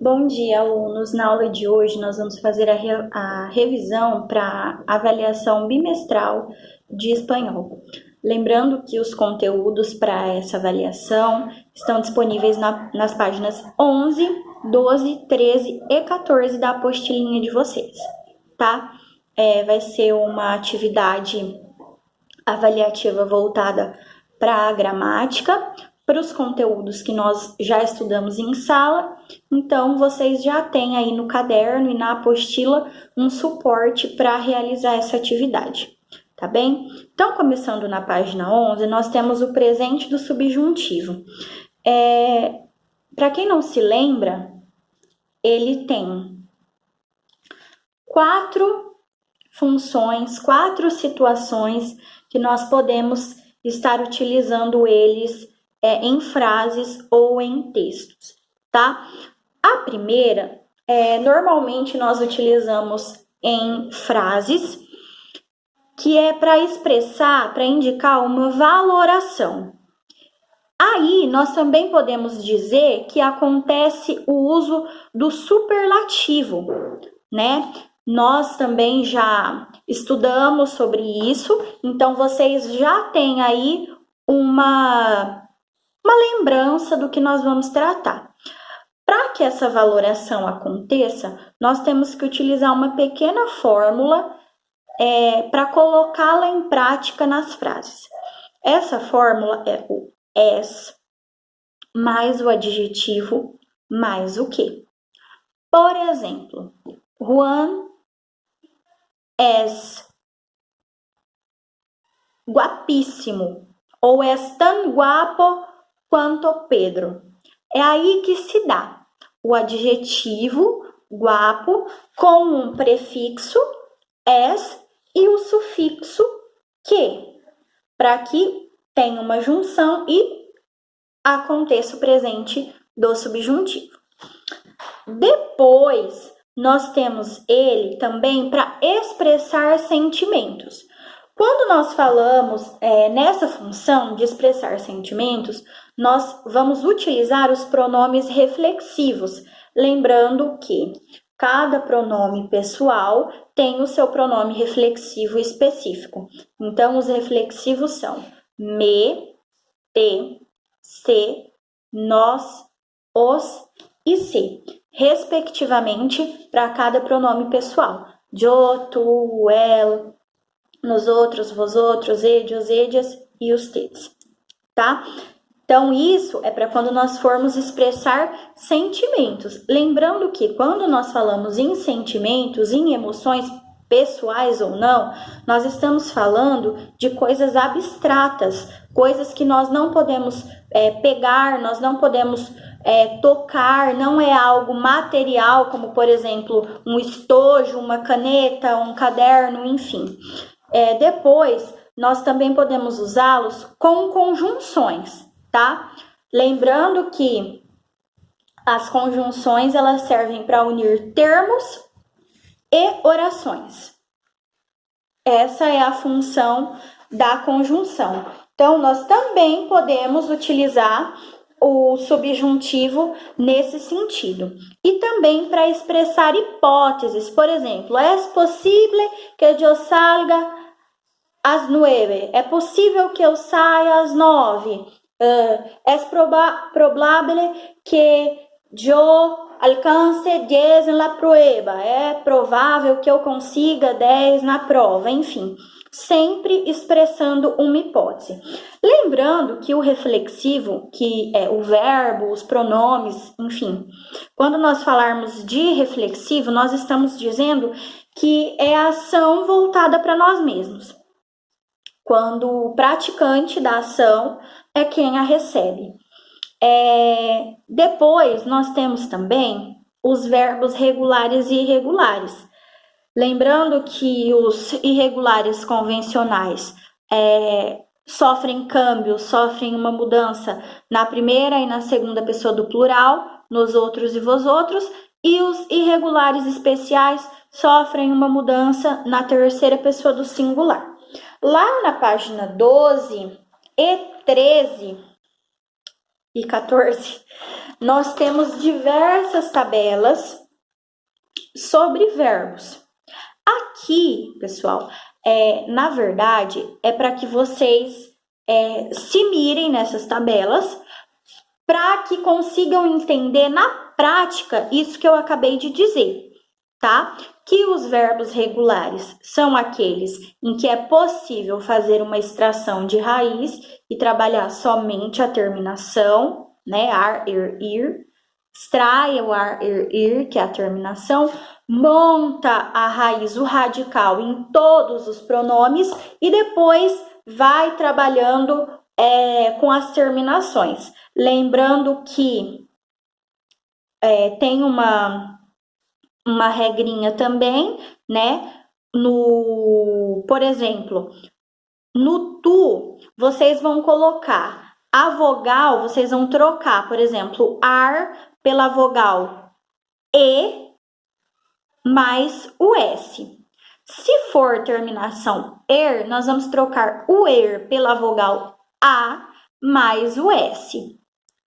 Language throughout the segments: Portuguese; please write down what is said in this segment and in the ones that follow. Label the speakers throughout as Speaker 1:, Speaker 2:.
Speaker 1: Bom dia, alunos. Na aula de hoje, nós vamos fazer a revisão para avaliação bimestral de espanhol. Lembrando que os conteúdos para essa avaliação estão disponíveis nas páginas 11, 12, 13 e 14 da apostilinha de vocês, tá? Vai ser uma atividade avaliativa voltada para a gramática, para os conteúdos que nós já estudamos em sala. Então, vocês já têm aí no caderno e na apostila um suporte para realizar essa atividade, tá bem? Então, começando na página 11, nós temos o presente do subjuntivo. Para quem não se lembra, ele tem 4 funções, 4 situações que nós podemos estar utilizando eles em frases ou em textos, tá? A primeira, normalmente nós utilizamos em frases, que é para expressar, para indicar uma valoração. Aí, nós também podemos dizer que acontece o uso do superlativo, né? Nós também já estudamos sobre isso, então vocês já têm aí uma lembrança do que nós vamos tratar. Para que essa valoração aconteça, nós temos que utilizar uma pequena fórmula para colocá-la em prática nas frases. Essa fórmula é o es mais o adjetivo mais o que. Por exemplo, Juan es guapíssimo ou es tan guapo quanto Pedro. É aí que se dá o adjetivo guapo com um prefixo es e o sufixo que, para que tenha uma junção e aconteça o presente do subjuntivo. Depois, nós temos ele também para expressar sentimentos. Quando nós falamos nessa função de expressar sentimentos, nós vamos utilizar os pronomes reflexivos, lembrando que cada pronome pessoal tem o seu pronome reflexivo específico. Então, os reflexivos são me, te, se, nós, os e se, respectivamente, para cada pronome pessoal. Yo, tu, el, nosotros, vosotros, ellos, ellas e os tedes, tá? Então, isso é para quando nós formos expressar sentimentos. Lembrando que quando nós falamos em sentimentos, em emoções, pessoais ou não, nós estamos falando de coisas abstratas, coisas que nós não podemos pegar, nós não podemos tocar, não é algo material, como, por exemplo, um estojo, uma caneta, um caderno, enfim. Depois, nós também podemos usá-los com conjunções, tá? Lembrando que as conjunções, elas servem para unir termos e orações. Essa é a função da conjunção. Então, nós também podemos utilizar o subjuntivo nesse sentido. E também para expressar hipóteses. Por exemplo, es posible que eu salga às 9. É possível que eu saia às 9. Es probable que eu alcance 10 na prueba. É provável que eu consiga 10 na prova. Enfim, sempre expressando uma hipótese. Lembrando que o reflexivo, que é o verbo, os pronomes, enfim, quando nós falarmos de reflexivo, nós estamos dizendo que é a ação voltada para nós mesmos. Quando o praticante da ação é quem a recebe. Depois, nós temos também os verbos regulares e irregulares. Lembrando que os irregulares convencionais sofrem câmbio, sofrem uma mudança na primeira e na segunda pessoa do plural, nos outros e vosotros, e os irregulares especiais sofrem uma mudança na terceira pessoa do singular. Lá na página 12 e 13, e 14, nós temos diversas tabelas sobre verbos. Aqui, pessoal, na verdade, é para que vocês se mirem nessas tabelas para que consigam entender na prática isso que eu acabei de dizer, tá? Que os verbos regulares são aqueles em que é possível fazer uma extração de raiz e trabalhar somente a terminação, né? Ar, ir. Extrai o ar, ir, que é a terminação. Monta a raiz, o radical, em todos os pronomes e depois vai trabalhando com as terminações. Lembrando que tem uma regrinha também, né? Por exemplo, no tu, vocês vão colocar a vogal, vocês vão trocar, por exemplo, ar pela vogal E mais o S. Se for terminação er, nós vamos trocar o er pela vogal A mais o S,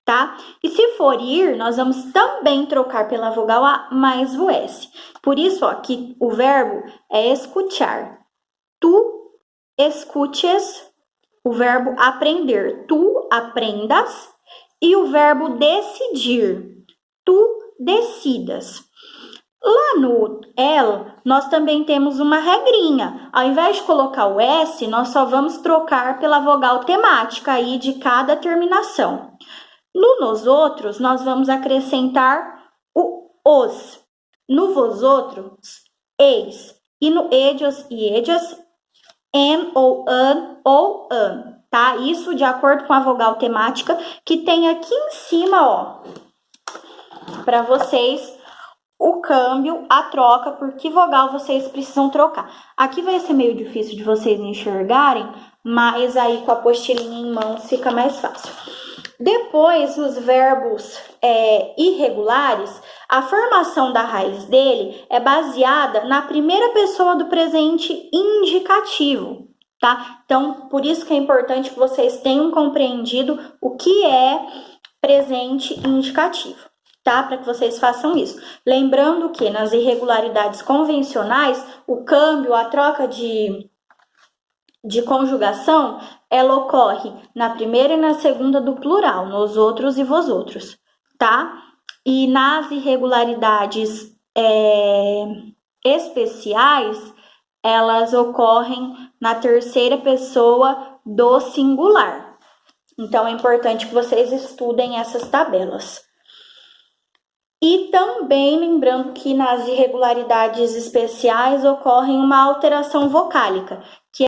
Speaker 1: tá? E se for ir, nós vamos também trocar pela vogal A mais o S. Por isso, ó, que o verbo é escutar. Tu escutes, o verbo aprender. Tu aprendas. E o verbo decidir. Tu decidas. Lá no el, nós também temos uma regrinha. Ao invés de colocar o S, nós só vamos trocar pela vogal temática aí de cada terminação. No nos outros, nós vamos acrescentar o os. No vos outros, eis. E no edios e edias, en ou an, tá? Isso de acordo com a vogal temática que tem aqui em cima, ó, para vocês o câmbio, a troca, por que vogal vocês precisam trocar. Aqui vai ser meio difícil de vocês enxergarem, mas aí com a apostilinha em mãos fica mais fácil. Depois, os verbos irregulares, a formação da raiz dele é baseada na primeira pessoa do presente indicativo, tá? Então, por isso que é importante que vocês tenham compreendido o que é presente indicativo, tá? Para que vocês façam isso. Lembrando que nas irregularidades convencionais, o câmbio, a troca de conjugação, ela ocorre na primeira e na segunda do plural, nos outros e vos outros, tá? E nas irregularidades especiais, elas ocorrem na terceira pessoa do singular. Então, é importante que vocês estudem essas tabelas. E também lembrando que nas irregularidades especiais ocorre uma alteração vocálica, que